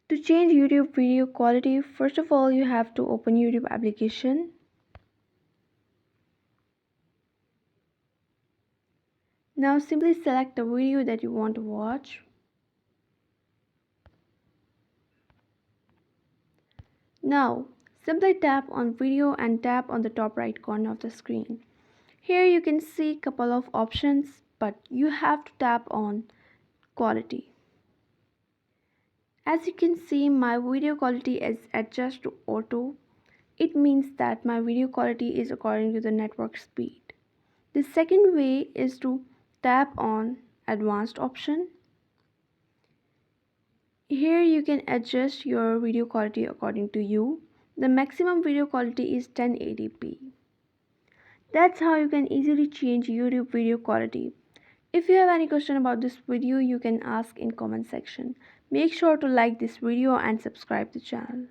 To change YouTube video quality, first of all, you have to open YouTube application. Now simply select the video that you want to watch. Now simply tap on video and tap on the top right corner of the screen. Here you can see a couple of options, but you have to tap on quality. As you can see, my video quality is adjusted to auto. It means that my video quality is according to the network speed. The second way is to tap on advanced option. Here you can adjust your video quality according to you. The maximum video quality is 1080p. That's how you can easily change YouTube video quality. If you have any question about this video, you can ask in comment section. Make sure to like this video and subscribe the channel.